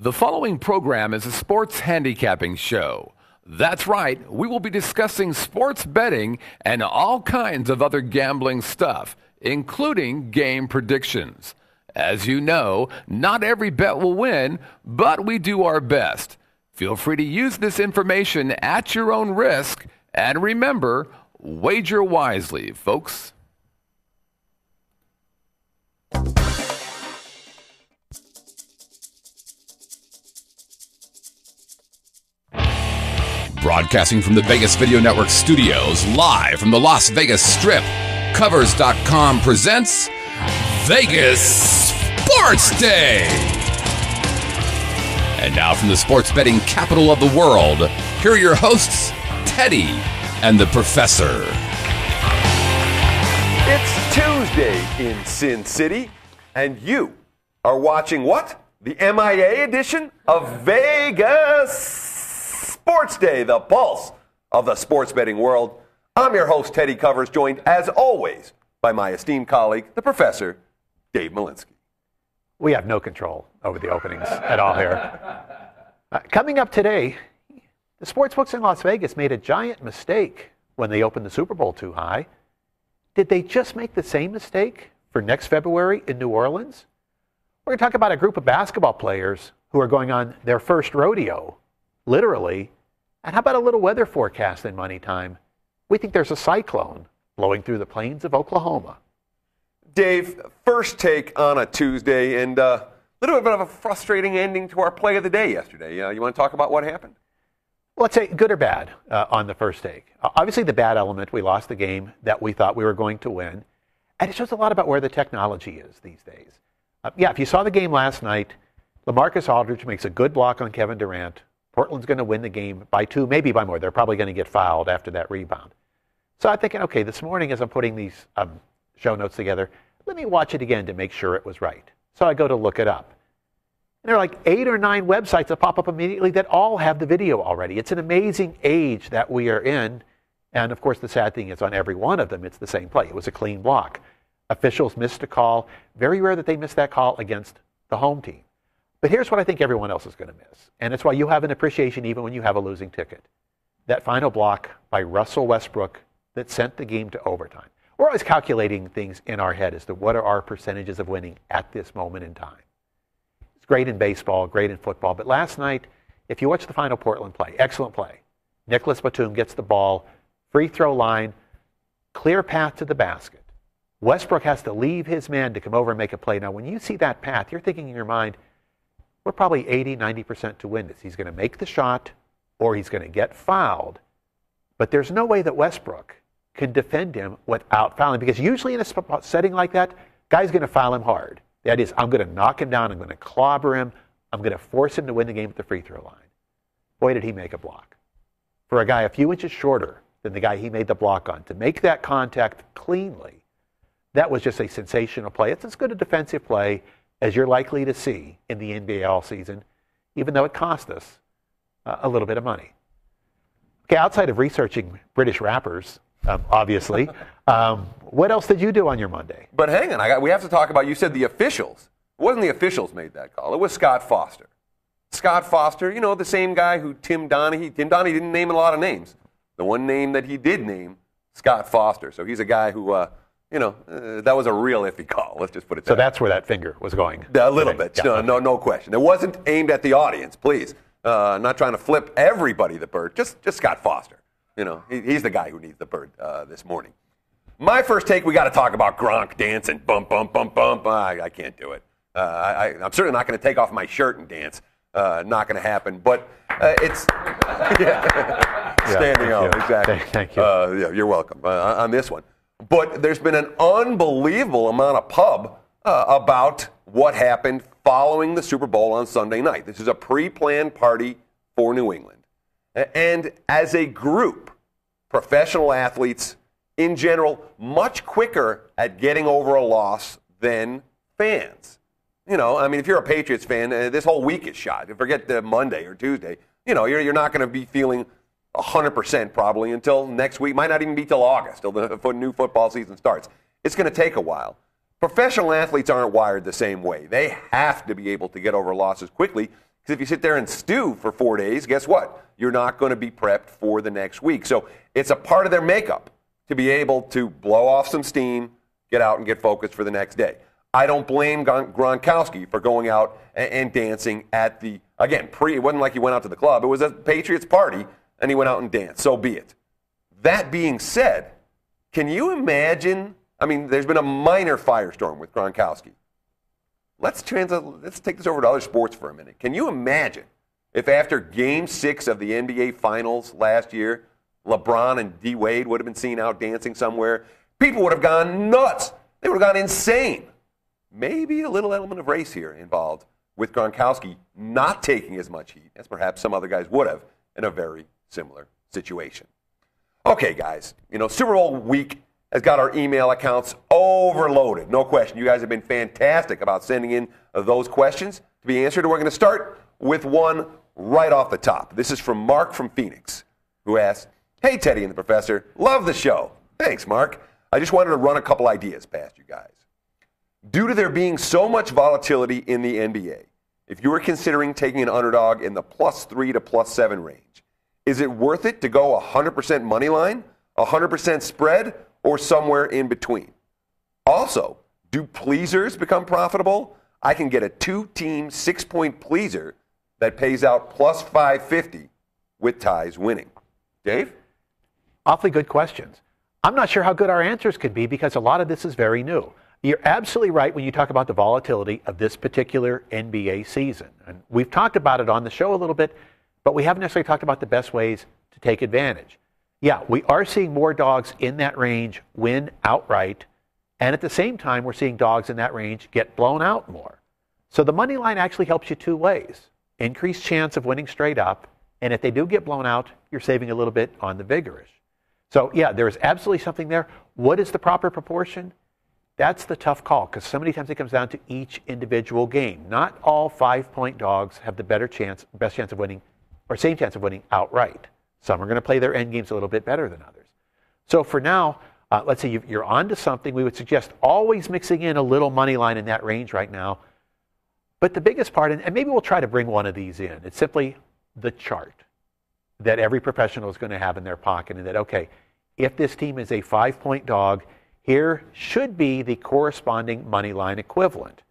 The following program is a sports handicapping show. That's right, we will be discussing sports betting and all kinds of other gambling stuff, including game predictions. As you know, not every bet will win, but we do our best. Feel free to use this information at your own risk, and remember, wager wisely, folks. Broadcasting from the Vegas Video Network studios, live from the Las Vegas Strip, Covers.com presents Vegas SportsDay. And now from the sports betting capital of the world, here are your hosts, Teddy and the Professor. It's Tuesday in Sin City, and you are watching what? The MIA edition of Vegas SportsDay, the pulse of the sports betting world. I'm your host, Teddy Covers, joined as always by my esteemed colleague, the Professor, Dave Malinsky. We have no control over the openings at all here. Coming up today, the sportsbooks in Las Vegas made a giant mistake when they opened the Super Bowl too high. Did they just make the same mistake for next February in New Orleans? We're going to talk about a group of basketball players who are going on their first rodeo, literally. And how about a little weather forecast in Money Time? We think there's a cyclone blowing through the plains of Oklahoma. Dave, first take on a Tuesday, and a little bit of a frustrating ending to our play of the day yesterday. You want to talk about what happened? Well, let's say good or bad on the first take. Obviously, the bad element, we lost the game that we thought we were going to win. And it shows a lot about where the technology is these days. If you saw the game last night, LaMarcus Aldridge makes a good block on Kevin Durant. Portland's going to win the game by 2, maybe by more. They're probably going to get fouled after that rebound. So I'm thinking, okay, this morning as I'm putting these show notes together, let me watch it again to make sure it was right. So I go to look it up. And there are like 8 or 9 websites that pop up immediately that all have the video already. It's an amazing age that we are in. And of course, the sad thing is on every one of them, it's the same play. It was a clean block. Officials missed a call. Very rare that they miss that call against the home team. But here's what I think everyone else is going to miss. And it's why you have an appreciation even when you have a losing ticket. That final block by Russell Westbrook that sent the game to overtime. We're always calculating things in our head as to what are our percentages of winning at this moment in time. It's great in baseball, great in football. But last night, if you watch the final Portland play, excellent play. Nicholas Batum gets the ball, free throw line, clear path to the basket. Westbrook has to leave his man to come over and make a play. Now, when you see that path, you're thinking in your mind, we're probably 80, 90% to win this. He's going to make the shot or he's going to get fouled. But there's no way that Westbrook can defend him without fouling, because usually in a setting like that, guy's going to foul him hard. The idea is I'm going to knock him down, I'm going to clobber him, I'm going to force him to win the game at the free throw line. Boy, did he make a block. For a guy a few inches shorter than the guy he made the block on, to make that contact cleanly, that was just a sensational play. It's as good a defensive play as you're likely to see in the NBA all season, even though it cost us a little bit of money. Okay, outside of researching British rappers, obviously, what else did you do on your Monday? But hang on, we have to talk about, you said the officials. It wasn't the officials made that call. It was Scott Foster. Scott Foster, the same guy who Tim Donaghy didn't name a lot of names. The one name that he did name, Scott Foster. So he's a guy who, that was a real iffy call. Let's just put it that way. So that's where that finger was going. A little bit. Yeah. No question. It wasn't aimed at the audience, please. Not trying to flip everybody the bird. Just Scott Foster. He's the guy who needs the bird this morning. My first take, we got to talk about Gronk dancing. Bump, bump, bump, bump. I can't do it. I'm certainly not going to take off my shirt and dance. Not going to happen. But it's standing on. Exactly. Thank you. You're welcome on this one. But there's been an unbelievable amount of pub about what happened following the Super Bowl on Sunday night. This is a pre-planned party for New England. And as a group, professional athletes in general, much quicker at getting over a loss than fans. If you're a Patriots fan, this whole week is shot. Forget the Monday or Tuesday. You're not going to be feeling 100% probably until next week. Might not even be till August, till the new football season starts. It's going to take a while. Professional athletes aren't wired the same way. They have to be able to get over losses quickly Because if you sit there and stew for 4 days, guess what? You're not going to be prepped for the next week. So it's a part of their makeup to be able to blow off some steam, get out and get focused for the next day. I don't blame Gronkowski for going out and dancing at the, again, it wasn't like he went out to the club. It was a Patriots party, and he went out and danced. So be it. That being said, can you imagine, I mean, there's been a minor firestorm with Gronkowski. Let's take this over to other sports for a minute. Can you imagine if after Game 6 of the NBA Finals last year, LeBron and D. Wade would have been seen out dancing somewhere? People would have gone nuts. They would have gone insane. Maybe a little element of race here involved with Gronkowski not taking as much heat as perhaps some other guys would have in a very similar situation. Okay, guys, Super Bowl week has got our email accounts overloaded. No question. You guys have been fantastic about sending in those questions to be answered. And we're going to start with one right off the top. This is from Mark from Phoenix, who asks, "Hey, Teddy and the Professor, love the show." Thanks, Mark. I just wanted to run a couple ideas past you guys. Due to there being so much volatility in the NBA, if you were considering taking an underdog in the +3 to +7 range, is it worth it to go 100% money line, 100% spread, or somewhere in between? Also, do pleasers become profitable? I can get a 2-team 6-point pleaser that pays out +550 with ties winning. Dave? Awfully good questions. I'm not sure how good our answers could be because a lot of this is very new. You're absolutely right when you talk about the volatility of this particular NBA season. And we've talked about it on the show a little bit, but we haven't necessarily talked about the best ways to take advantage. Yeah, we are seeing more dogs in that range win outright, and at the same time, we're seeing dogs in that range get blown out more. So the money line actually helps you two ways. Increased chance of winning straight up, and if they do get blown out, you're saving a little bit on the vigorish. So yeah, there is absolutely something there. What is the proper proportion? That's the tough call, because so many times it comes down to each individual game. Not all 5-point dogs have the best chance of winning, or same chance of winning outright. Some are going to play their end games a little bit better than others. So for now, let's say you're on to something. We would suggest always mixing in a little money line in that range right now. But the biggest part, and maybe we'll try to bring one of these in, it's simply the chart that every professional is going to have in their pocket, and that, okay, if this team is a 5-point dog, here should be the corresponding money line equivalent.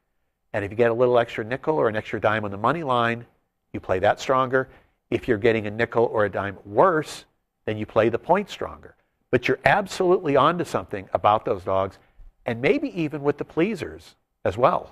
And if you get a little extra nickel or an extra dime on the money line, you play that stronger. If you're getting a nickel or a dime worse, then you play the point stronger. But you're absolutely onto something about those dogs, and maybe even with the pleasers as well.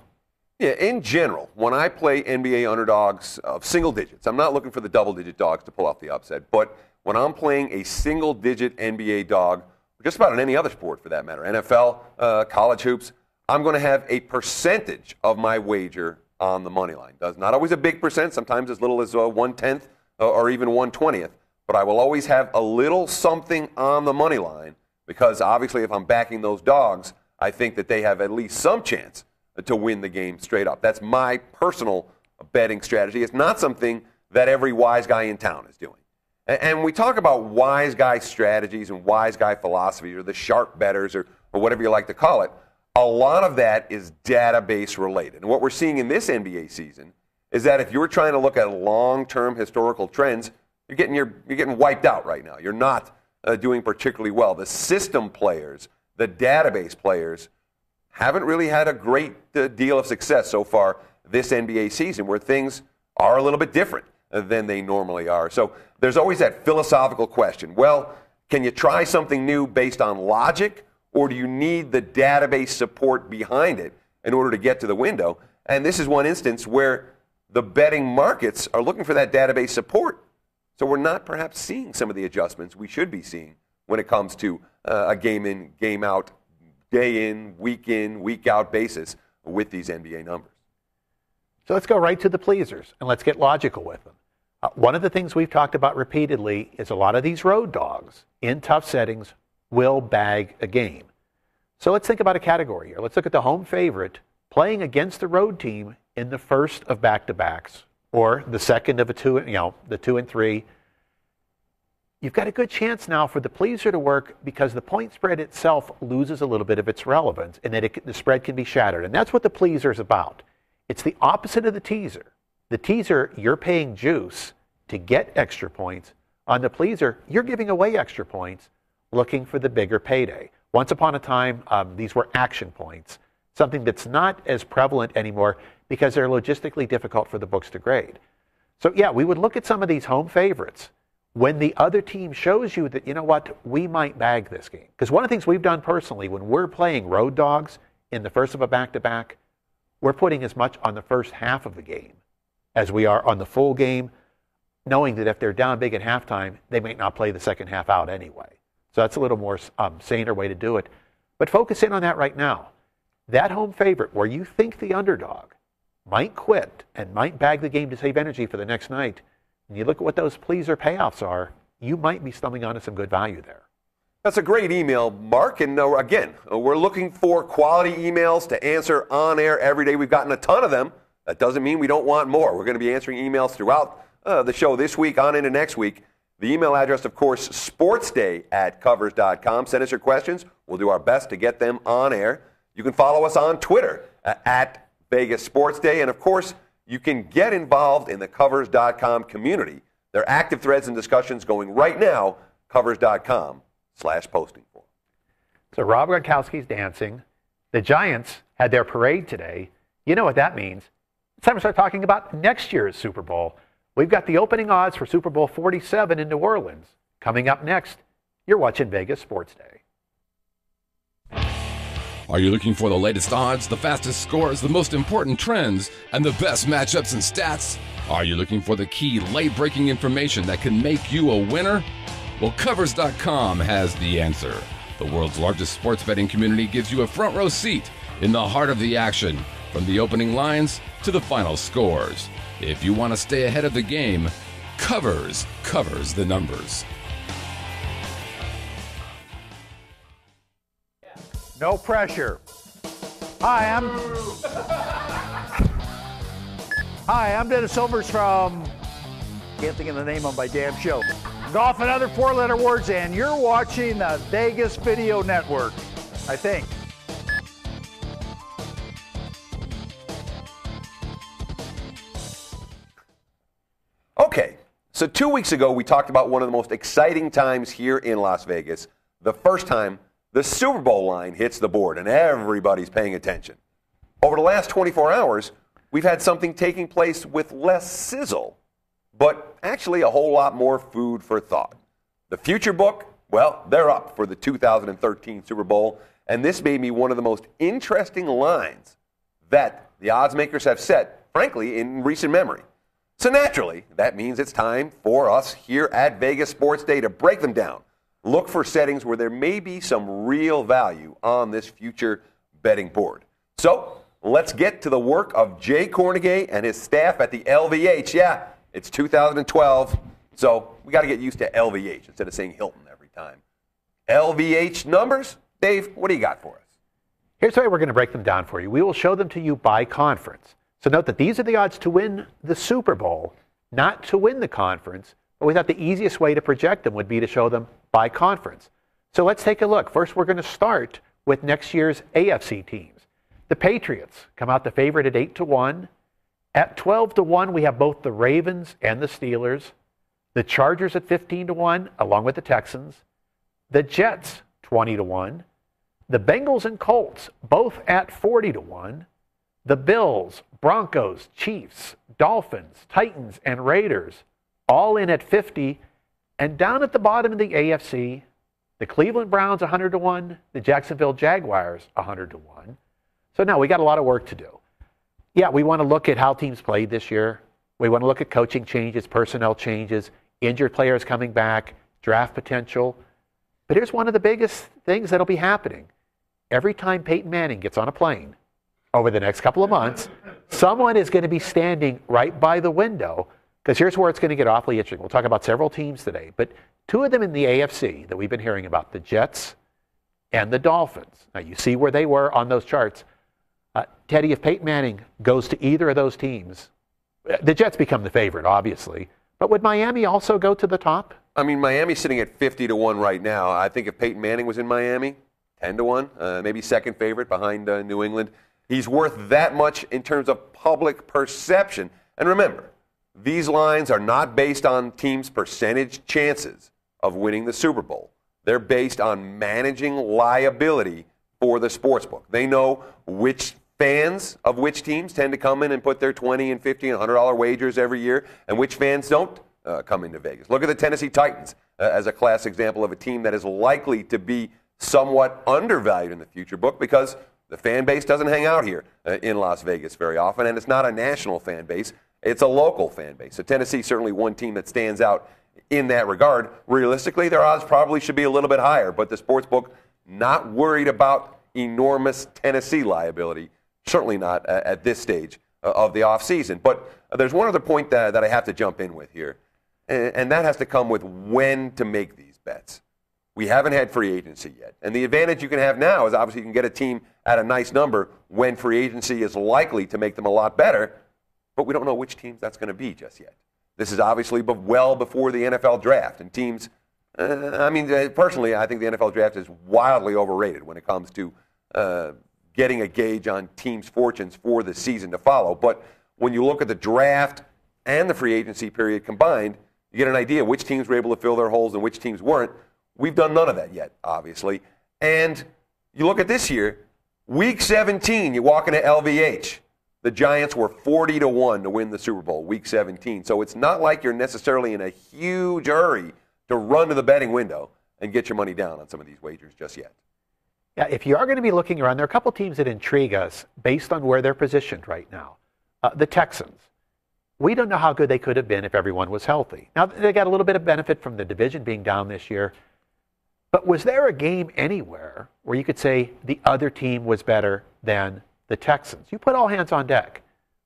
Yeah, in general, when I play NBA underdogs of single digits, I'm not looking for the double-digit dogs to pull off the upset, but when I'm playing a single-digit NBA dog, just about in any other sport for that matter, NFL, college hoops, I'm going to have a percentage of my wager on the money line. Not always a big percent, sometimes as little as 1/10 or even 1/20th, but I will always have a little something on the money line because obviously if I'm backing those dogs, I think that they have at least some chance to win the game straight up. That's my personal betting strategy. It's not something that every wise guy in town is doing. And we talk about wise guy strategies and wise guy philosophies or the sharp bettors or whatever you like to call it. A lot of that is database related. And what we're seeing in this NBA season is that if you're trying to look at long-term historical trends, you're getting wiped out right now. You're not doing particularly well. The system players, the database players, haven't really had a great deal of success so far this NBA season where things are a little bit different than they normally are. So there's always that philosophical question. Well, can you try something new based on logic, or do you need the database support behind it in order to get to the window? And this is one instance where the betting markets are looking for that database support. So we're not perhaps seeing some of the adjustments we should be seeing when it comes to a game in, game out, day in, week out basis with these NBA numbers. So let's go right to the pleasers, and let's get logical with them. One of the things we've talked about repeatedly is a lot of these road dogs in tough settings will bag a game. So let's think about a category here. Let's look at the home favorite playing against the road team in the first of back-to-backs or the second of the 2 and 3. You've got a good chance now for the pleaser to work because the point spread itself loses a little bit of its relevance and that the spread can be shattered. And that's what the pleaser is about. It's the opposite of the teaser. The teaser, you're paying juice to get extra points. On the pleaser, you're giving away extra points, looking for the bigger payday. Once upon a time, these were action points, something that's not as prevalent anymore because they're logistically difficult for the books to grade. So yeah, we would look at some of these home favorites when the other team shows you that, you know what, we might bag this game. Because one of the things we've done personally, when we're playing road dogs in the first of a back-to-back, we're putting as much on the first half of the game as we are on the full game, knowing that if they're down big at halftime, they might not play the second half out anyway. So that's a little more saner way to do it. But focus in on that right now. That home favorite where you think the underdog might quit and might bag the game to save energy for the next night, and you look at what those pleaser payoffs are, you might be stumbling onto some good value there. That's a great email, Mark. And again, we're looking for quality emails to answer on air every day. We've gotten a ton of them. That doesn't mean we don't want more. We're going to be answering emails throughout the show this week on into next week. The email address, of course, sportsday@covers.com. Send us your questions. We'll do our best to get them on air. You can follow us on Twitter at Vegas Sports Day. And, of course, you can get involved in the Covers.com community. There are active threads and discussions going right now, Covers.com/posting form. So Rob Gronkowski's dancing. The Giants had their parade today. You know what that means. It's time to start talking about next year's Super Bowl. We've got the opening odds for Super Bowl 47 in New Orleans. Coming up next, you're watching Vegas Sports Day. Are you looking for the latest odds, the fastest scores, the most important trends, and the best matchups and stats? Are you looking for the key late-breaking information that can make you a winner? Well, Covers.com has the answer. The world's largest sports betting community gives you a front-row seat in the heart of the action, from the opening lines to the final scores. If you want to stay ahead of the game, Covers covers the numbers. No pressure. Hi, I'm Dennis Silvers from, can't think of the name of my damn show. Golf and other four-letter words, and you're watching the Vegas Video Network, I think. Okay, so 2 weeks ago we talked about one of the most exciting times here in Las Vegas, the first time the Super Bowl line hits the board and everybody's paying attention. Over the last 24 hours, we've had something taking place with less sizzle, but actually a whole lot more food for thought. The futurebook, well, they're up for the 2013 Super Bowl, and this may be one of the most interesting lines that the odds makers have set, frankly, in recent memory. So naturally, that means it's time for us here at Vegas Sports Day to break them down. Look for settings where there may be some real value on this future betting board. So let's get to the work of Jay Cornegay and his staff at the LVH. Yeah, it's 2012, so we got to get used to LVH instead of saying Hilton every time. LVH numbers? Dave, what do you got for us? Here's the way we're going to break them down for you. We will show them to you by conference. So note that these are the odds to win the Super Bowl, not to win the conference. But we thought the easiest way to project them would be to show them by conference. So let's take a look. First, we're going to start with next year's AFC teams. The Patriots come out the favorite at 8-1. At 12-1, we have both the Ravens and the Steelers. The Chargers at 15-1, along with the Texans. The Jets, 20-1. The Bengals and Colts, both at 40-1. The Bills, Broncos, Chiefs, Dolphins, Titans, and Raiders, all in at 50. And down at the bottom of the AFC, the Cleveland Browns 100-1, the Jacksonville Jaguars 100-1. So now we got a lot of work to do. Yeah, we want to look at how teams played this year. We want to look at coaching changes, personnel changes, injured players coming back, draft potential. But here's one of the biggest things that'll be happening. Every time Peyton Manning gets on a plane over the next couple of months, someone is going to be standing right by the window, because here's where it's going to get awfully interesting. We'll talk about several teams today, but two of them in the AFC that we've been hearing about, the Jets and the Dolphins. Now, you see where they were on those charts. Teddy, if Peyton Manning goes to either of those teams, the Jets become the favorite, obviously, but would Miami also go to the top? I mean, Miami's sitting at 50-1 right now. I think if Peyton Manning was in Miami, 10-1, maybe second favorite behind New England. He's worth that much in terms of public perception. And remember, these lines are not based on teams' percentage chances of winning the Super Bowl. They're based on managing liability for the sportsbook. They know which fans of which teams tend to come in and put their $20 and $50 and $100 wagers every year, and which fans don't come into Vegas. Look at the Tennessee Titans as a classic example of a team that is likely to be somewhat undervalued in the future book because the fan base doesn't hang out here in Las Vegas very often, and it's not a national fan base. It's a local fan base. So Tennessee certainly one team that stands out in that regard. Realistically, their odds probably should be a little bit higher, but the sportsbook not worried about enormous Tennessee liability, certainly not at this stage of the offseason. But there's one other point that I have to jump in with here, and that has to come with when to make these bets. We haven't had free agency yet. And the advantage you can have now is obviously you can get a team at a nice number when free agency is likely to make them a lot better, but we don't know which teams that's going to be just yet. This is obviously well before the NFL draft, and teams, personally, I think the NFL draft is wildly overrated when it comes to getting a gauge on teams' fortunes for the season to follow. But when you look at the draft and the free agency period combined, you get an idea which teams were able to fill their holes and which teams weren't. We've done none of that yet, obviously. And you look at this year, Week 17, you walk into LVH. The Giants were 40-1 to win the Super Bowl, Week 17. So it's not like you're necessarily in a huge hurry to run to the betting window and get your money down on some of these wagers just yet. Yeah, if you are going to be looking around, there are a couple teams that intrigue us based on where they're positioned right now. The Texans. We don't know how good they could have been if everyone was healthy. Now, they got a little bit of benefit from the division being down this year. But was there a game anywhere where you could say the other team was better than the Texans? You put all hands on deck.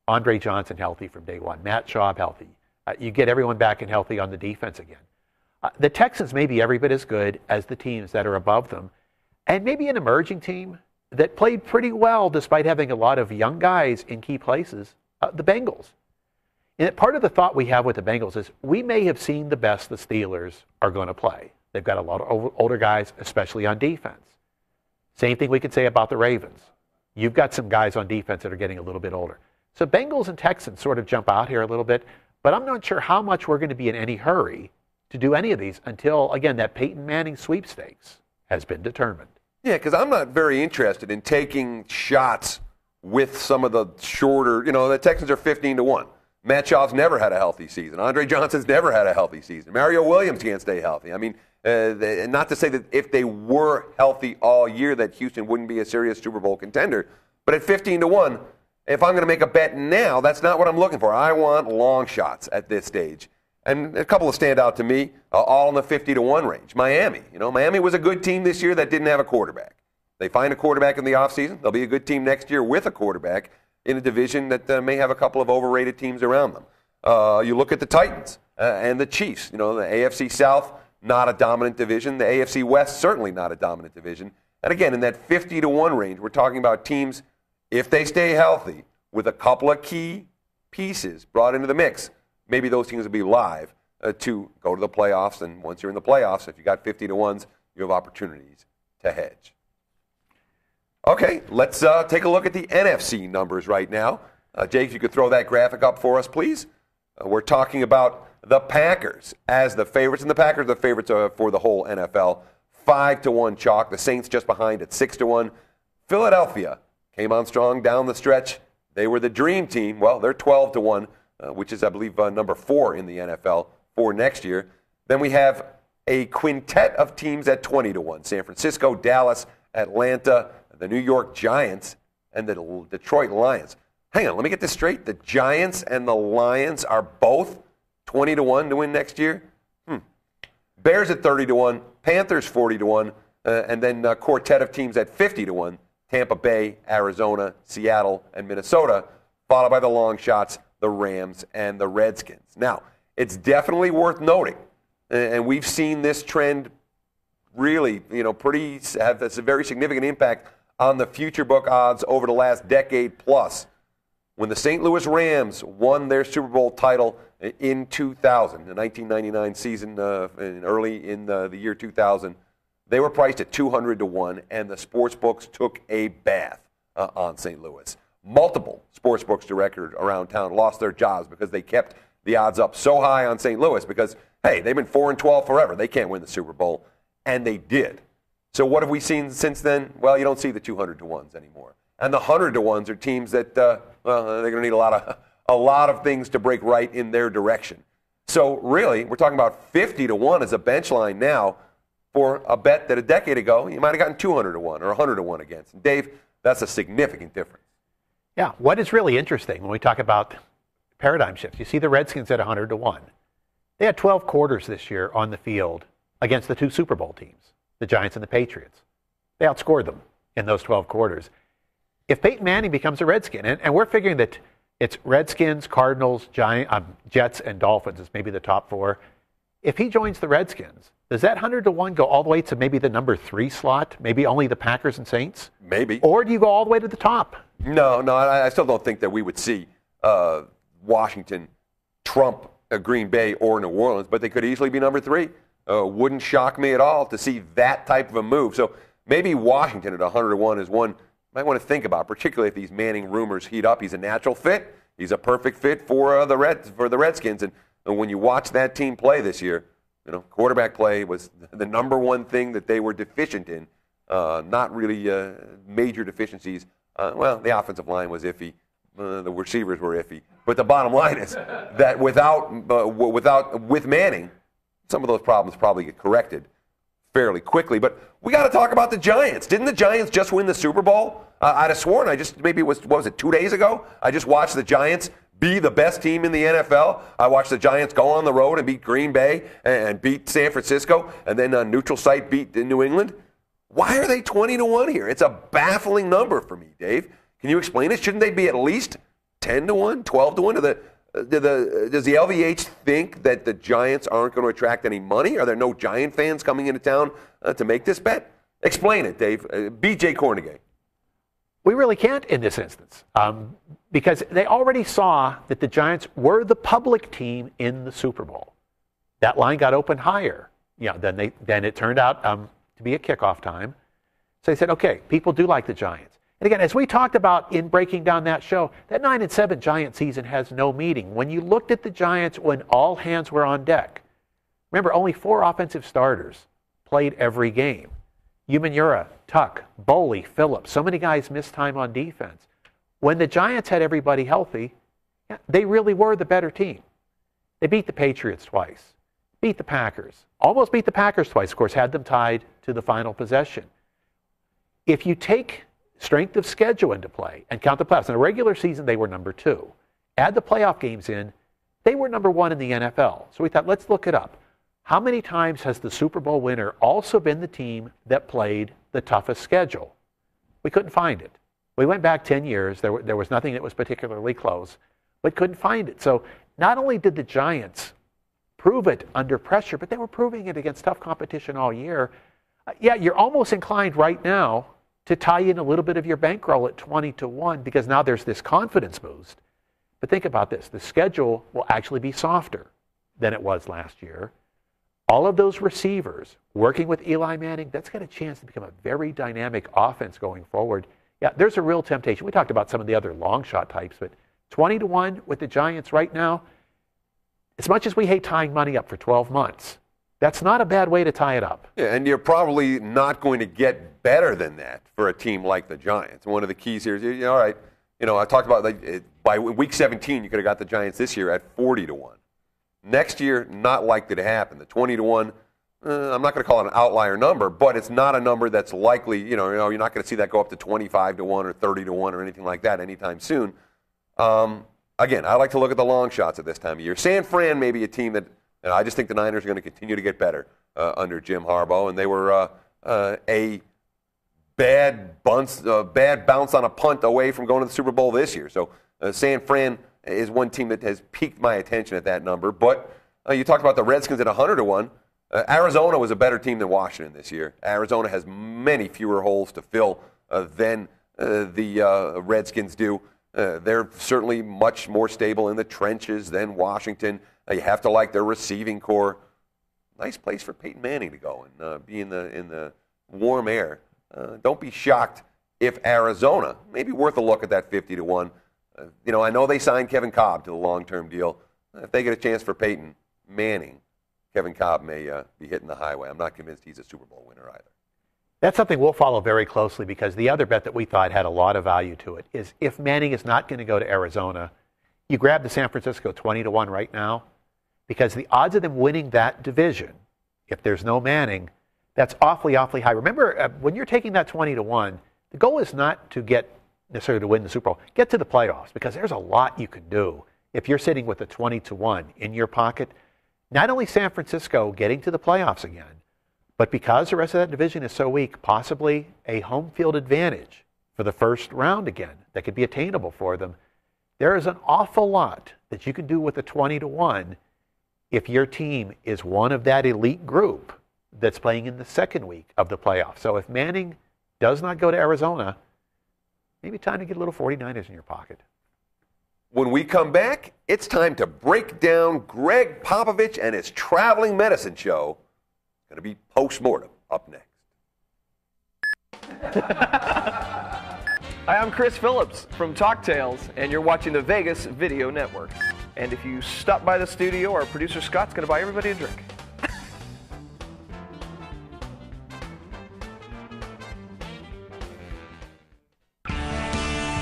Andre Johnson healthy from day one. Matt Schaub healthy. You get everyone back and healthy on the defense again. The Texans may be every bit as good as the teams that are above them. And maybe an emerging team that played pretty well despite having a lot of young guys in key places, the Bengals. And part of the thought we have with the Bengals is we may have seen the best the Steelers are going to play. They've got a lot of older guys, especially on defense. Same thing we could say about the Ravens. You've got some guys on defense that are getting a little bit older. So Bengals and Texans sort of jump out here a little bit, but I'm not sure how much we're going to be in any hurry to do any of these until, again, that Peyton Manning sweepstakes has been determined. Yeah, because I'm not very interested in taking shots with some of the shorter, the Texans are 15-1. Matt Schaub's never had a healthy season. Andre Johnson's never had a healthy season. Mario Williams can't stay healthy. I mean, not to say that if they were healthy all year that Houston wouldn't be a serious Super Bowl contender, but at 15-1, if I'm going to make a bet now, that's not what I'm looking for. I want long shots at this stage. And a couple of stand out to me, all in the 50-1 range. Miami. Miami was a good team this year that didn't have a quarterback. They find a quarterback in the offseason. They'll be a good team next year with a quarterback in a division that may have a couple of overrated teams around them. You look at the Titans and the Chiefs. The AFC South, not a dominant division. The AFC West, certainly not a dominant division. And again, in that 50-1 range, we're talking about teams, if they stay healthy, with a couple of key pieces brought into the mix, maybe those teams will be live to go to the playoffs. And once you're in the playoffs, if you got 50-1s, you have opportunities to hedge. Okay, let's take a look at the NFC numbers right now. Jake, if you could throw that graphic up for us, please. We're talking about the Packers as the favorites, and the Packers are the favorites for the whole NFL. 5-1 chalk. The Saints just behind at 6-1. Philadelphia came on strong down the stretch. They were the dream team. Well, they're 12-1, which is, I believe, number 4 in the NFL for next year. Then we have a quintet of teams at 20-1. San Francisco, Dallas, Atlanta, the New York Giants, and the Detroit Lions. Hang on, let me get this straight. The Giants and the Lions are both 20-1 to win next year? Bears at 30-1, Panthers 40-1, and then a quartet of teams at 50-1. Tampa Bay, Arizona, Seattle, and Minnesota, followed by the long shots, the Rams and the Redskins. Now, it's definitely worth noting, and we've seen this trend really, have a very significant impact on the future book odds over the last decade plus. When the St. Louis Rams won their Super Bowl title in 2000, the 1999 season, early in the year 2000, they were priced at 200-1, and the sports books took a bath on St. Louis. multiple sportsbooks directors around town lost their jobs because they kept the odds up so high on St. Louis because, hey, they've been 4-12 forever. They can't win the Super Bowl. And they did. So what have we seen since then? Well, you don't see the 200-to-1s anymore. And the 100-to-1s are teams that, they're going to need a lot of things to break right in their direction. So really, we're talking about 50-to-1 as a bench line now for a bet that a decade ago you might have gotten 200-to-1 or 100-to-1 against. And Dave, that's a significant difference. Yeah, what is really interesting when we talk about paradigm shifts, you see the Redskins at 100-to-1. They had 12 quarters this year on the field against the two Super Bowl teams, the Giants and the Patriots. They outscored them in those 12 quarters. If Peyton Manning becomes a Redskin, and we're figuring that it's Redskins, Cardinals, Jets, and Dolphins is maybe the top four. If he joins the Redskins, does that 100-to-1 go all the way to maybe the number 3 slot, maybe only the Packers and Saints? Maybe. Or do you go all the way to the top? No, I still don't think that we would see Washington trump Green Bay or New Orleans, but they could easily be number 3. Wouldn't shock me at all to see that type of a move. So maybe Washington at 100-to-1 is one you might want to think about, particularly if these Manning rumors heat up. He's a natural fit. He's a perfect fit for the Redskins. And when you watch that team play this year, quarterback play was the number one thing that they were deficient in. Not really major deficiencies. The offensive line was iffy. The receivers were iffy. But the bottom line is that with Manning, some of those problems probably get corrected fairly quickly. But we got to talk about the Giants. Didn't the Giants just win the Super Bowl? I'd have sworn maybe it was 2 days ago? I just watched the Giants be the best team in the NFL. I watched the Giants go on the road and beat Green Bay and beat San Francisco and then on neutral site beat New England. Why are they 20-to-1 here? It's a baffling number for me, Dave. Can you explain it? Shouldn't they be at least 10-to-1, 12-to-1? Does the LVH think that the Giants aren't going to attract any money? Are there no Giant fans coming into town to make this bet? Explain it, Dave. B.J. Cornegay. We really can't in this instance because they already saw that the Giants were the public team in the Super Bowl. That line got opened higher. Then it turned out to be a kickoff time. So they said, okay, people do like the Giants. And again, as we talked about in breaking down that show, that 9-7 Giant season has no meaning. When you looked at the Giants when all hands were on deck, remember, only 4 offensive starters played every game. Umanura, Tuck, Boley, Phillips, so many guys missed time on defense. When the Giants had everybody healthy, they really were the better team. They beat the Patriots twice, beat the Packers, almost beat the Packers twice, of course, had them tied to the final possession. If you take strength of schedule into play and count the playoffs, in the regular season they were number 2. Add the playoff games in, they were number 1 in the NFL. So we thought, let's look it up. How many times has the Super Bowl winner also been the team that played the toughest schedule? We couldn't find it. We went back 10 years. There was nothing that was particularly close, but couldn't find it. So not only did the Giants prove it under pressure, but they were proving it against tough competition all year. You're almost inclined right now to tie in a little bit of your bankroll at 20-to-1 because now there's this confidence boost. But think about this. The schedule will actually be softer than it was last year. All of those receivers working with Eli Manning, that's got a chance to become a very dynamic offense going forward. There's a real temptation. We talked about some of the other long shot types, but 20-to-1 with the Giants right now, as much as we hate tying money up for 12 months, that's not a bad way to tie it up. Yeah, and you're probably not going to get better than that for a team like the Giants. One of the keys here is, all right, I talked about by week 17, you could have got the Giants this year at 40-to-1. Next year, not likely to happen. The 20-to-1, I'm not going to call it an outlier number, but it's not a number that's likely, you're not going to see that go up to 25-to-1 or 30-to-1 or anything like that anytime soon. Again, I like to look at the long shots at this time of year. San Fran may be a team that, I just think the Niners are going to continue to get better under Jim Harbaugh, and they were a bad bounce on a punt away from going to the Super Bowl this year. So San Fran is one team that has piqued my attention at that number. But you talked about the Redskins at 100-to-1. Arizona was a better team than Washington this year. Arizona has many fewer holes to fill than the Redskins do. They're certainly much more stable in the trenches than Washington. You have to like their receiving core. Nice place for Peyton Manning to go and be in the warm air. Don't be shocked if Arizona, maybe worth a look at that 50-1. I know they signed Kevin Cobb to the long-term deal. If they get a chance for Peyton Manning, Kevin Cobb may be hitting the highway. I'm not convinced he's a Super Bowl winner either. That's something we'll follow very closely, because the other bet that we thought had a lot of value to it is if Manning is not going to go to Arizona, you grab the San Francisco 20-1 right now, because the odds of them winning that division, if there's no Manning, that's awfully, awfully high. Remember, when you're taking that 20-1, the goal is not to get necessarily to win the Super Bowl. Get to the playoffs, because there's a lot you can do if you're sitting with a 20-1 in your pocket. Not only San Francisco getting to the playoffs again, but because the rest of that division is so weak, possibly a home field advantage for the first round again that could be attainable for them. There is an awful lot that you can do with a 20-1 if your team is one of that elite group that's playing in the second week of the playoffs. So if Manning does not go to Arizona, maybe time to get a little 49ers in your pocket. When we come back, it's time to break down Greg Popovich and his traveling medicine show. It's going to be Post-Mortem up next. Hi, I'm Chris Phillips from Talk Tales, and you're watching the Vegas Video Network. And if you stop by the studio, our producer Scott's going to buy everybody a drink.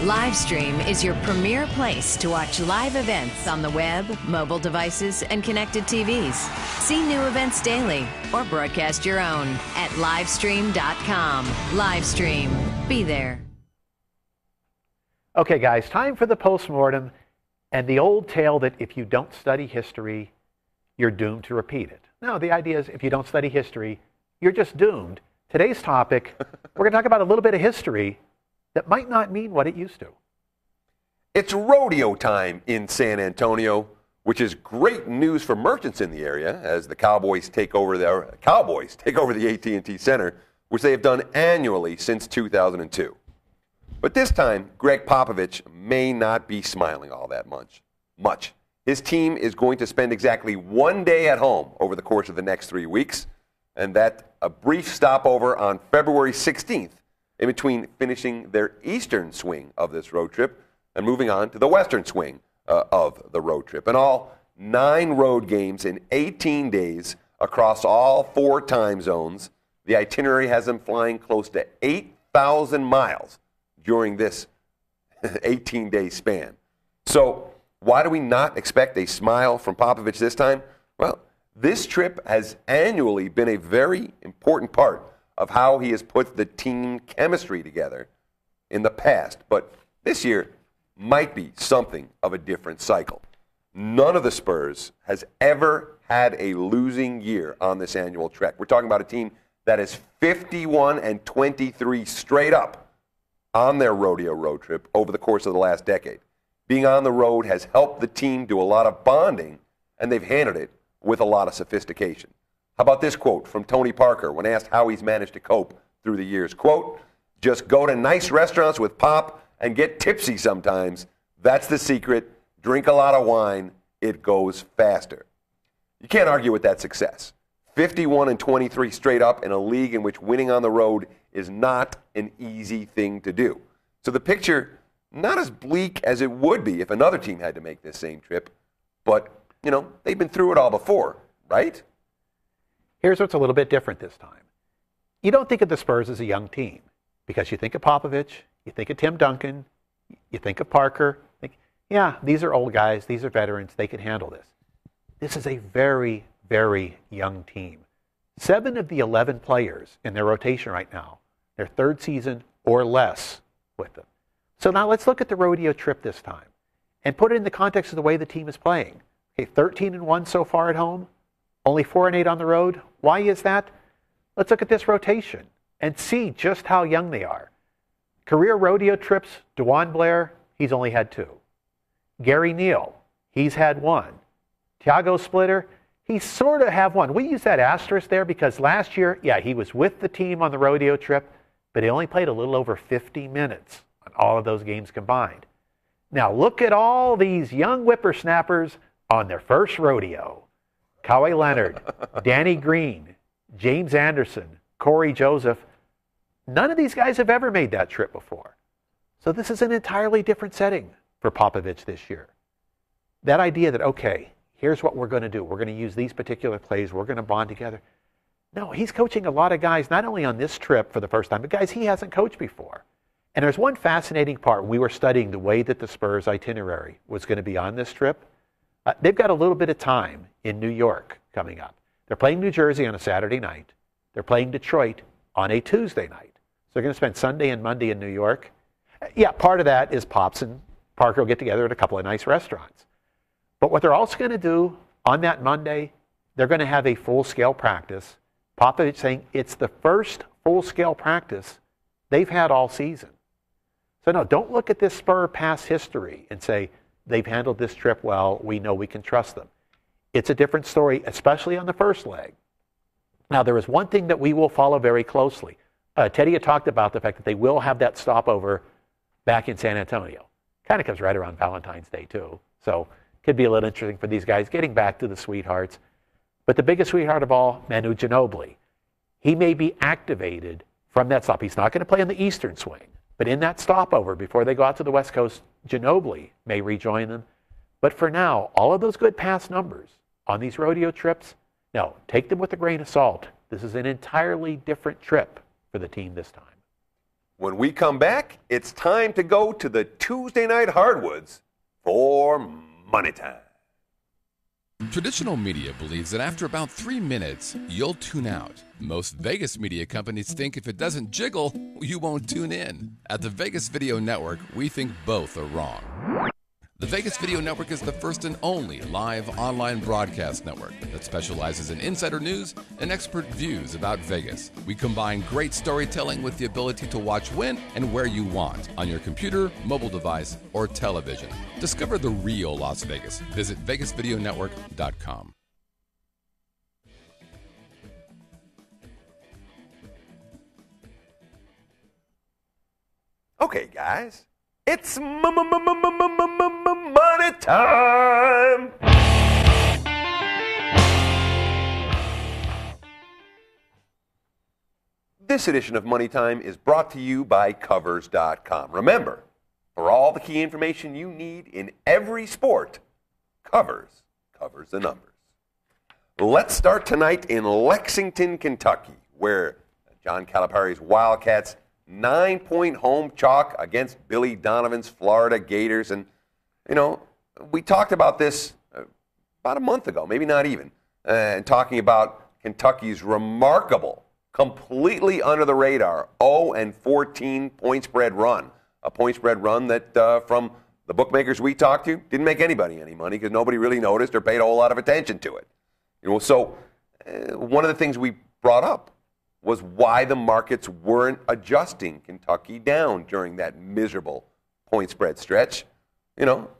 Livestream is your premier place to watch live events on the web, mobile devices, and connected TVs. See new events daily or broadcast your own at livestream.com. Livestream. Be there. Okay, guys, time for the Post-Mortem and the old tale that if you don't study history, you're doomed to repeat it. No, the idea is if you don't study history, you're just doomed. Today's topic, we're going to talk about a little bit of history that might not mean what it used to. It's rodeo time in San Antonio, which is great news for merchants in the area as the Cowboys take over the AT&T Center, which they have done annually since 2002. But this time, Greg Popovich may not be smiling all that much. His team is going to spend exactly 1 day at home over the course of the next 3 weeks, and that a brief stopover on February 16th in between finishing their eastern swing of this road trip and moving on to the western swing of the road trip. In all, 9 road games in 18 days across all 4 time zones. The itinerary has them flying close to 8,000 miles during this 18-day span. So why do we not expect a smile from Popovich this time? Well, this trip has annually been a very important part of how he has put the team chemistry together in the past. But this year might be something of a different cycle. None of the Spurs has ever had a losing year on this annual trek. We're talking about a team that is 51-23 straight up on their rodeo road trip over the course of the last decade. Being on the road has helped the team do a lot of bonding, and they've handled it with a lot of sophistication. How about this quote from Tony Parker when asked how he's managed to cope through the years? Quote, "Just go to nice restaurants with Pop and get tipsy sometimes. That's the secret. Drink a lot of wine. It goes faster." You can't argue with that success. 51-23 straight up in a league in which winning on the road is not an easy thing to do. So the picture, not as bleak as it would be if another team had to make this same trip, but, they've been through it all before, right? Here's what's a little bit different this time. You don't think of the Spurs as a young team because you think of Popovich, you think of Tim Duncan, you think of Parker. Yeah, these are old guys, these are veterans, they can handle this. This is a very, very young team. 7 of the 11 players in their rotation right now, their 3rd season or less with them. So now let's look at the rodeo trip this time and put it in the context of the way the team is playing. Okay, 13-1 so far at home, only 4-8 on the road. Why is that? Let's look at this rotation and see just how young they are. Career rodeo trips, DeJuan Blair, he's only had 2. Gary Neal, he's had 1. Thiago Splitter, he sort of have 1. We use that asterisk there because last year, he was with the team on the rodeo trip, but he only played a little over 50 minutes on all of those games combined. Now look at all these young whippersnappers on their first rodeo. Kawhi Leonard, Danny Green, James Anderson, Corey Joseph. None of these guys have ever made that trip before. So this is an entirely different setting for Popovich this year. That idea that, okay, here's what we're going to do. We're going to use these particular plays. We're going to bond together. No, he's coaching a lot of guys, not only on this trip for the first time, but guys he hasn't coached before. And there's one fascinating part. We were studying the way that the Spurs itinerary was going to be on this trip. They've got a little bit of time in New York coming up. They're playing New Jersey on a Saturday night. They're playing Detroit on a Tuesday night. So they're going to spend Sunday and Monday in New York. Yeah, part of that is Pops and Parker will get together at a couple of nice restaurants. But what they're also going to do on that Monday, they're going to have a full-scale practice. Popovich saying it's the first full-scale practice they've had all season. So no, don't look at this Spur past history and say they've handled this trip well, we know we can trust them. It's a different story, especially on the first leg. Now, there is one thing that we will follow very closely. Teddy had talked about the fact that they will have that stopover back in San Antonio. Kind of comes right around Valentine's Day, too. So could be a little interesting for these guys getting back to the sweethearts. But the biggest sweetheart of all, Manu Ginobili. He may be activated from that stop. He's not going to play on the Eastern swing. But in that stopover, before they go out to the West Coast, Ginobili may rejoin them. But for now, all of those good past numbers on these rodeo trips, no, take them with a grain of salt. This is an entirely different trip for the team this time. When we come back, it's time to go to the Tuesday night hardwoods for money time. Traditional media believes that after about 3 minutes, you'll tune out. Most Vegas media companies think if it doesn't jiggle, you won't tune in. At the Vegas Video Network, we think both are wrong. The Vegas Video Network is the first and only live online broadcast network that specializes in insider news and expert views about Vegas. We combine great storytelling with the ability to watch when and where you want on your computer, mobile device, or television. Discover the real Las Vegas. Visit VegasVideoNetwork.com. Okay, guys. It's money time! This edition of Money Time is brought to you by Covers.com. Remember, for all the key information you need in every sport, Covers covers the numbers. Let's start tonight in Lexington, Kentucky, where John Calipari's Wildcats 9-point home chalk against Billy Donovan's Florida Gators. And, you know, we talked about this about a month ago, maybe not even, and talking about Kentucky's remarkable, completely under the radar, 0-14 point spread run. A point spread run that, from the bookmakers we talked to, didn't make anybody any money because nobody really noticed or paid a whole lot of attention to it. You know, so one of the things we brought up was why the markets weren't adjusting Kentucky down during that miserable point spread stretch. You know,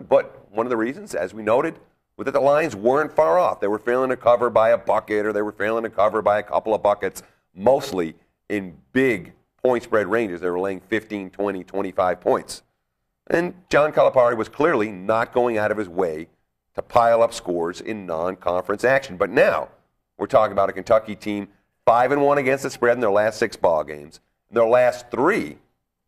but one of the reasons, as we noted, was that the lines weren't far off. They were failing to cover by a bucket or they were failing to cover by a couple of buckets, mostly in big point spread ranges. They were laying 15, 20, 25 points. And John Calipari was clearly not going out of his way to pile up scores in non-conference action. But now we're talking about a Kentucky team 5-1 against the spread in their last 6 ball games. In their last 3,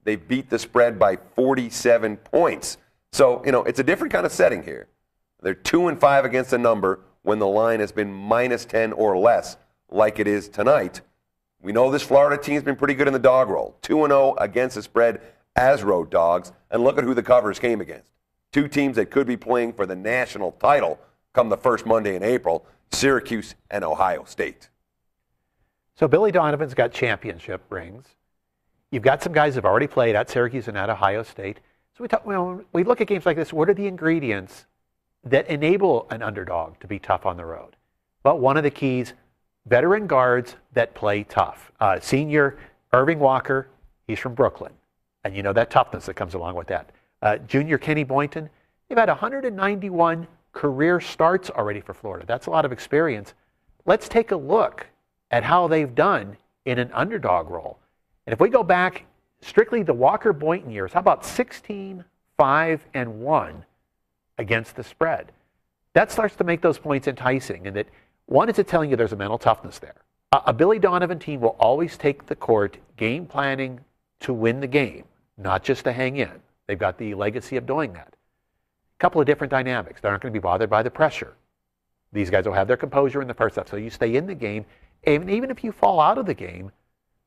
they beat the spread by 47 points. So, you know, it's a different kind of setting here. They're 2-5 against the number when the line has been -10 or less, like it is tonight. We know this Florida team's been pretty good in the dog roll. 2-0 against the spread as road dogs. And look at who the covers came against. 2 teams that could be playing for the national title come the first Monday in April, Syracuse and Ohio State. So Billy Donovan's got championship rings. You've got some guys who have already played at Syracuse and at Ohio State. So we look at games like this, what are the ingredients that enable an underdog to be tough on the road? Well, one of the keys, veteran guards that play tough. Senior Irving Walker, he's from Brooklyn. And you know that toughness that comes along with that. Junior Kenny Boynton, they've had 191 career starts already for Florida. That's a lot of experience. Let's take a look at how they've done in an underdog role. And if we go back strictly the Walker-Boynton years, how about 16-5-1 against the spread? That starts to make those points enticing. And that, one, is it telling you there's a mental toughness there. A Billy Donovan team will always take the court game planning to win the game, not just to hang in. They've got the legacy of doing that. A couple of different dynamics. They aren't going to be bothered by the pressure. These guys will have their composure in the first half. So you stay in the game. And even if you fall out of the game,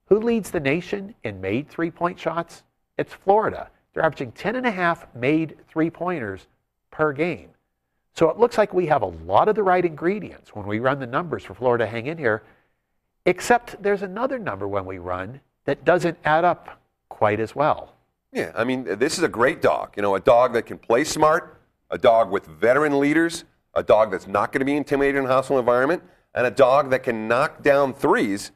who leads the nation in made three-point shots? It's Florida. They're averaging 10.5 made three-pointers per game. So it looks like we have a lot of the right ingredients when we run the numbers for Florida to hang in here, except there's another number when we run that doesn't add up quite as well. Yeah, I mean, this is a great dog. A dog that can play smart, a dog with veteran leaders, a dog that's not going to be intimidated in a hostile environment, and a dog that can knock down threes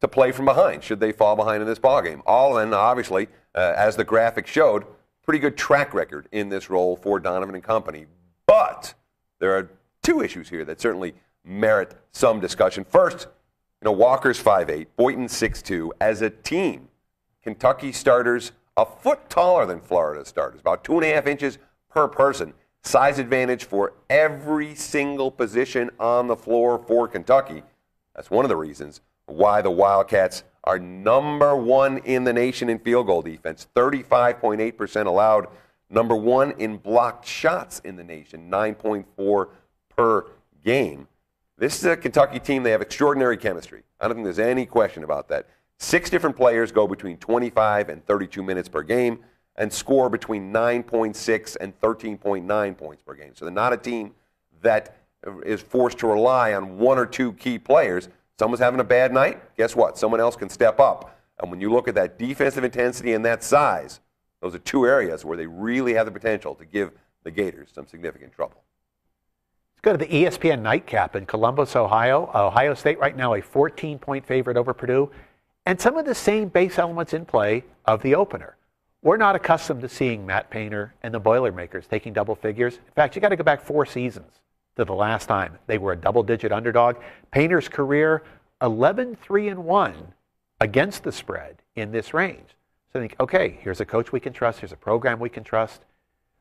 to play from behind should they fall behind in this ballgame. All in, obviously, as the graphic showed, pretty good track record in this role for Donovan and company. But there are two issues here that certainly merit some discussion. First, Walker's 5'8", Boynton's 6'2". As a team, Kentucky starters a foot taller than Florida starters, about 2.5 inches per person. Size advantage for every single position on the floor for Kentucky. That's one of the reasons why the Wildcats are number one in the nation in field goal defense, 35.8% allowed, number one in blocked shots in the nation, 9.4 per game. This is a Kentucky team. They have extraordinary chemistry. I don't think there's any question about that. 6 different players go between 25 and 32 minutes per game and score between 9.6 and 13.9 points per game. So they're not a team that is forced to rely on one or two key players. Someone's having a bad night, guess what? Someone else can step up. And when you look at that defensive intensity and that size, those are two areas where they really have the potential to give the Gators some significant trouble. Let's go to the ESPN nightcap in Columbus, Ohio. Ohio State right now a 14-point favorite over Purdue. And some of the same base elements in play of the opener. We're not accustomed to seeing Matt Painter and the Boilermakers taking double figures. In fact, you got to go back 4 seasons to the last time they were a double-digit underdog. Painter's career, 11-3-1 against the spread in this range. So I think, okay, here's a coach we can trust. Here's a program we can trust.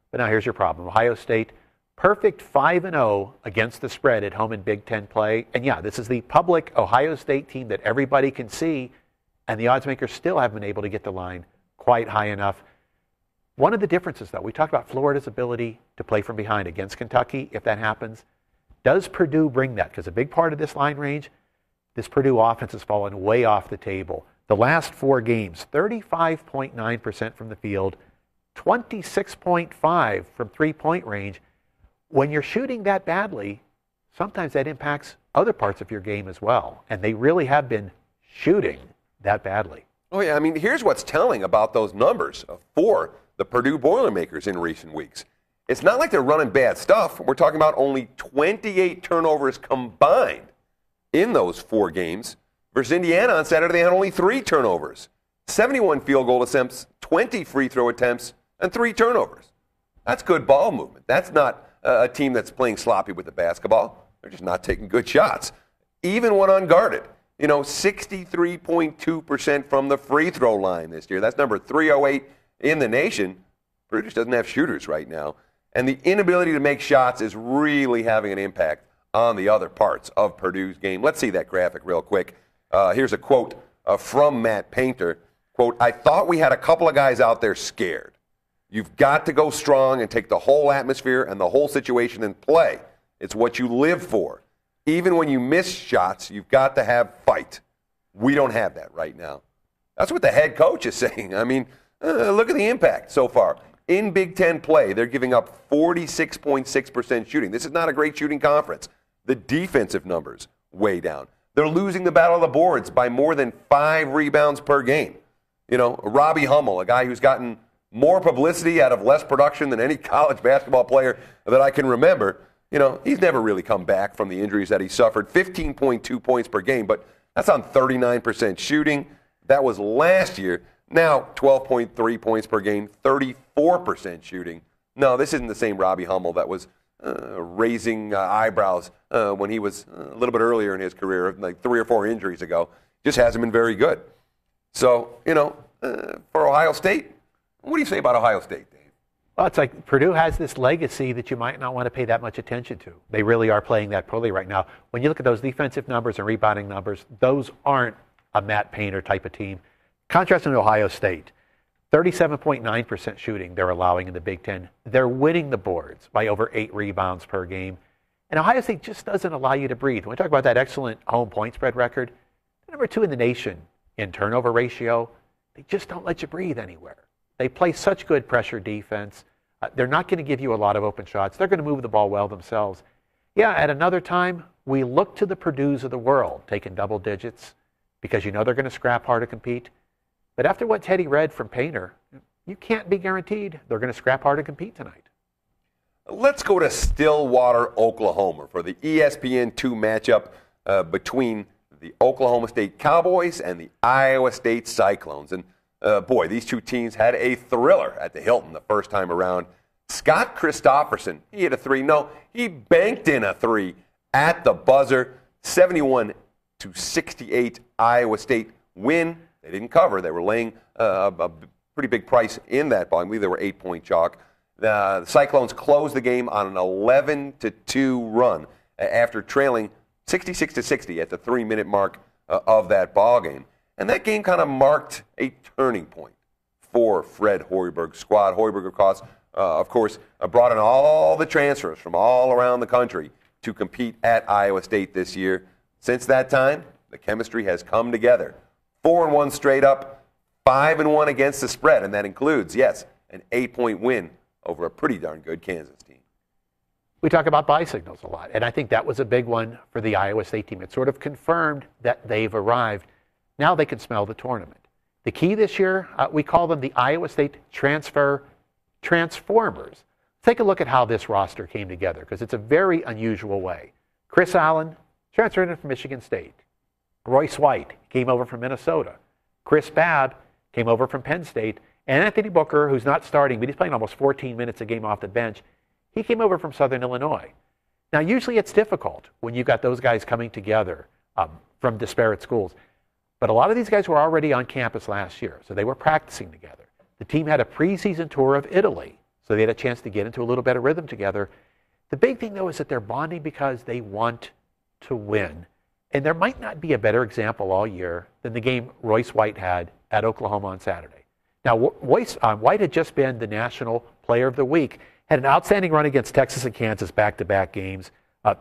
But now here's your problem. Ohio State, perfect 5-0 against the spread at home in Big Ten play. And yeah, this is the public Ohio State team that everybody can see. And the odds makers still haven't been able to get the line quite high enough. One of the differences, though, we talked about Florida's ability to play from behind against Kentucky. If that happens, does Purdue bring that? Because a big part of this line range, this Purdue offense has fallen way off the table. The last 4 games, 35.9% from the field, 26.5% from three-point range. When you're shooting that badly, sometimes that impacts other parts of your game as well. And they really have been shooting that badly. Oh, yeah. I mean, here's what's telling about those numbers for the Purdue Boilermakers in recent weeks. It's not like they're running bad stuff. We're talking about only 28 turnovers combined in those 4 games. Versus Indiana on Saturday, they had only 3 turnovers. 71 field goal attempts, 20 free throw attempts, and 3 turnovers. That's good ball movement. That's not a team that's playing sloppy with the basketball. They're just not taking good shots. Even when unguarded. 63.2% from the free throw line this year. That's number 308 in the nation. Purdue just doesn't have shooters right now. And the inability to make shots is really having an impact on the other parts of Purdue's game. Let's see that graphic real quick. Here's a quote from Matt Painter. Quote, "I thought we had a couple of guys out there scared. You've got to go strong and take the whole atmosphere and the whole situation and play. It's what you live for. Even when you miss shots, you've got to have fight. We don't have that right now." That's what the head coach is saying. I mean, look at the impact so far. In Big Ten play, they're giving up 46.6% shooting. This is not a great shooting conference. The defensive numbers way down. They're losing the battle of the boards by more than 5 rebounds per game. Robbie Hummel, a guy who's gotten more publicity out of less production than any college basketball player that I can remember. He's never really come back from the injuries that he suffered. 15.2 points per game, but that's on 39% shooting. That was last year. Now 12.3 points per game, 34% shooting. No, this isn't the same Robbie Hummel that was raising eyebrows when he was a little bit earlier in his career, like 3 or 4 injuries ago. Just hasn't been very good. So, for Ohio State, what do you say about Ohio State, Dave? Well, it's like Purdue has this legacy that you might not want to pay that much attention to. They really are playing that poorly right now. When you look at those defensive numbers and rebounding numbers, those aren't a Matt Painter type of team. Contrast in Ohio State, 37.9% shooting they're allowing in the Big Ten. They're winning the boards by over 8 rebounds per game. And Ohio State just doesn't allow you to breathe. When we talk about that excellent home point spread record, they're number 2 in the nation in turnover ratio. They just don't let you breathe anywhere. They play such good pressure defense. They're not going to give you a lot of open shots. They're going to move the ball well themselves. Yeah, at another time, we look to the Purdues of the world, taking double digits, because you know they're going to scrap hard to compete. But after what Teddy read from Painter, you can't be guaranteed they're going to scrap hard to compete tonight. Let's go to Stillwater, Oklahoma for the ESPN2 matchup between the Oklahoma State Cowboys and the Iowa State Cyclones. And boy, these two teams had a thriller at the Hilton the first time around. Scott Christopherson, he hit a 3. No, he banked in a 3 at the buzzer. 71-68 Iowa State win. They didn't cover. They were laying a pretty big price in that ball. I believe they were 8-point chalk. The Cyclones closed the game on an 11-2 run after trailing 66-60 at the 3-minute mark of that ball game. And that game kind of marked a turning point for Fred Hoiberg's squad. Hoiberg, of course, brought in all the transfers from all around the country to compete at Iowa State this year. Since that time, the chemistry has come together. 4-1 straight up, 5-1 against the spread, and that includes, yes, an 8-point win over a pretty darn good Kansas team. We talk about buy signals a lot, and I think that was a big one for the Iowa State team. It sort of confirmed that they've arrived. Now they can smell the tournament. The key this year, we call them the Iowa State Transfer Transformers. Take a look at how this roster came together, because it's a very unusual way. Chris Allen transferred in from Michigan State. Royce White came over from Minnesota. Chris Babb came over from Penn State. And Anthony Booker, who's not starting, but he's playing almost 14 minutes a game off the bench, he came over from Southern Illinois. Now, usually it's difficult when you've got those guys coming together from disparate schools. But a lot of these guys were already on campus last year, so they were practicing together. The team had a preseason tour of Italy, so they had a chance to get into a little better rhythm together. The big thing, though, is that they're bonding because they want to win. And there might not be a better example all year than the game Royce White had at Oklahoma on Saturday. Now, White had just been the National Player of the Week, had an outstanding run against Texas and Kansas back-to-back games,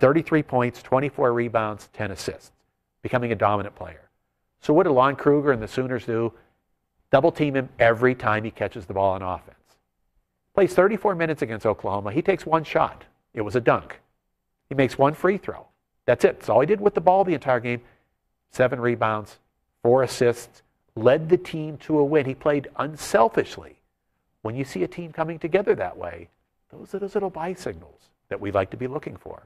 33 points, 24 rebounds, 10 assists, becoming a dominant player. So what did Lon Kruger and the Sooners do? Double team him every time he catches the ball on offense. Plays 34 minutes against Oklahoma. He takes one shot. It was a dunk. He makes one free throw. That's it. That's all he did with the ball the entire game. 7 rebounds, 4 assists, led the team to a win. He played unselfishly. When you see a team coming together that way, those are those little buy signals that we like to be looking for.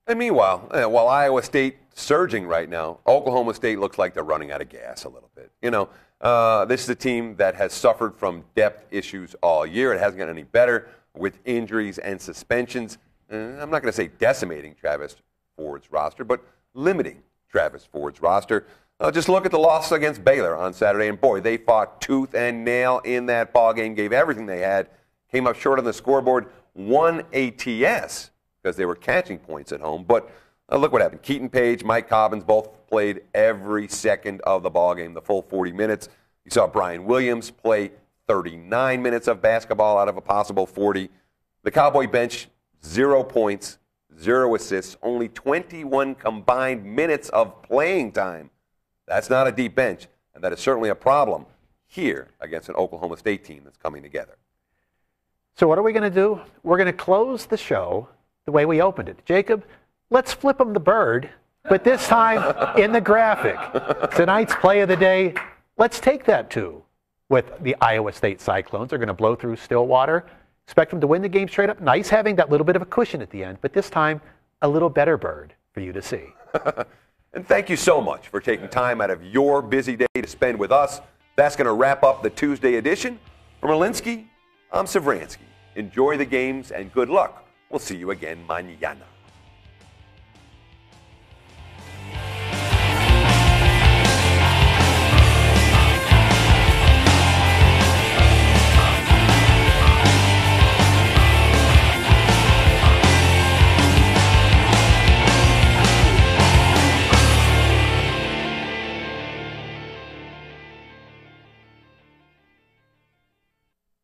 And meanwhile, while Iowa State surging right now, Oklahoma State looks like they're running out of gas a little bit. You know, this is a team that has suffered from depth issues all year. It hasn't gotten any better with injuries and suspensions. I'm not going to say decimating Travis Ford's roster, but limiting Travis Ford's roster. Just look at the loss against Baylor on Saturday, and boy, they fought tooth and nail in that ball game, gave everything they had, came up short on the scoreboard, won ATS because they were catching points at home. But look what happened. Keaton Page, Mike Cobbins both played every second of the ball game, the full 40 minutes. You saw Brian Williams play 39 minutes of basketball out of a possible 40. The Cowboy bench, 0 points, 0 assists, only 21 combined minutes of playing time. That's not a deep bench, and that is certainly a problem here against an Oklahoma State team that's coming together. So what are we going to do? We're going to close the show the way we opened it. Jacob, let's flip them the bird, but this time in the graphic. Tonight's play of the day, let's take that too with the Iowa State Cyclones. They're going to blow through Stillwater. Expect them to win the game straight up. Nice having that little bit of a cushion at the end, but this time a little better bird for you to see. And thank you so much for taking time out of your busy day to spend with us. That's going to wrap up the Tuesday edition. From Alinsky, I'm Savransky. Enjoy the games and good luck. We'll see you again mañana.